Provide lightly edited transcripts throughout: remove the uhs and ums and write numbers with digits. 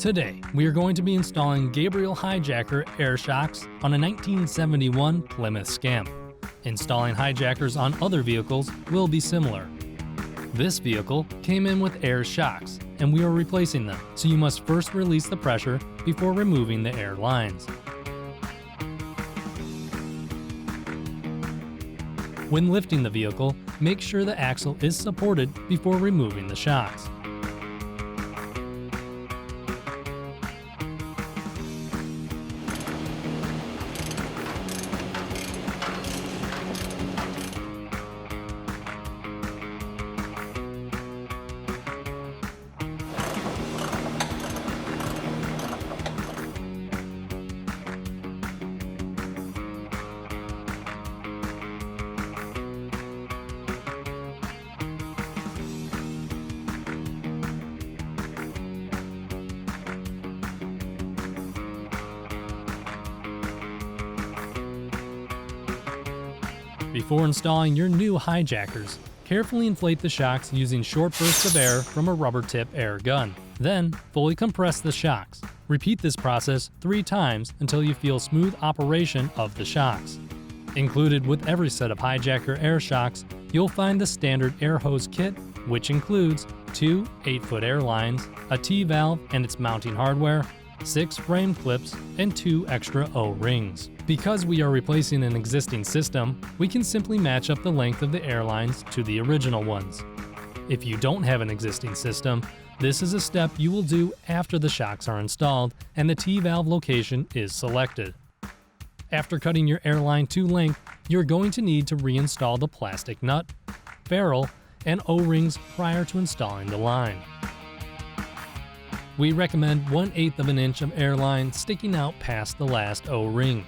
Today, we are going to be installing Gabriel HiJacker air shocks on a 1971 Plymouth Scamp. Installing hijackers on other vehicles will be similar. This vehicle came in with air shocks, and we are replacing them, so you must first release the pressure before removing the air lines. When lifting the vehicle, make sure the axle is supported before removing the shocks. Before installing your new hijackers, carefully inflate the shocks using short bursts of air from a rubber tip air gun. Then, fully compress the shocks. Repeat this process 3 times until you feel smooth operation of the shocks. Included with every set of hijacker air shocks, you'll find the standard air hose kit, which includes 2 8-foot air lines, a T-valve and its mounting hardware, 6 frame clips, and 2 extra O-rings. Because we are replacing an existing system, we can simply match up the length of the air lines to the original ones. If you don't have an existing system, this is a step you will do after the shocks are installed and the T-valve location is selected. After cutting your air line to length, you're going to need to reinstall the plastic nut, ferrule, and O-rings prior to installing the line. We recommend 1/8 of an inch of air line sticking out past the last O-ring.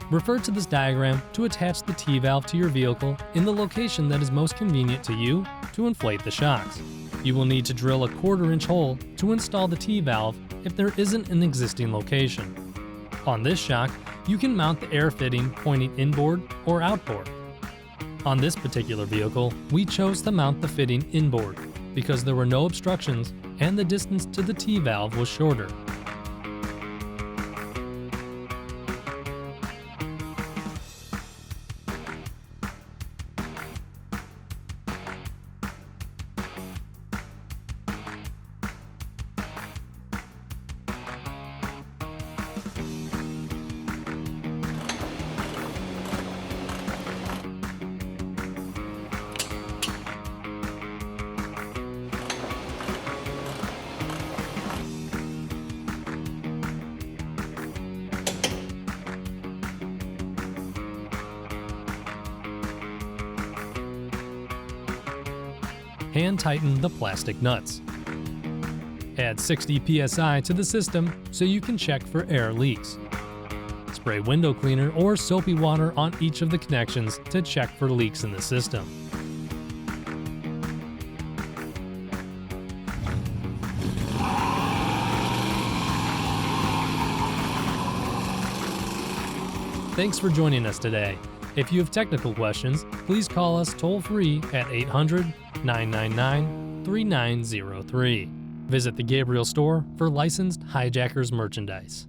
Refer to this diagram to attach the T-valve to your vehicle in the location that is most convenient to you to inflate the shocks. You will need to drill a 1/4 inch hole to install the T-valve if there isn't an existing location. On this shock, you can mount the air fitting pointing inboard or outboard. On this particular vehicle, we chose to mount the fitting inboard because there were no obstructions and the distance to the T-valve was shorter. Hand tighten the plastic nuts. Add 60 psi to the system so you can check for air leaks. Spray window cleaner or soapy water on each of the connections to check for leaks in the system. Thanks for joining us today. If you have technical questions, please call us toll-free at 800-999-3903. Visit the Gabriel store for licensed hijackers merchandise.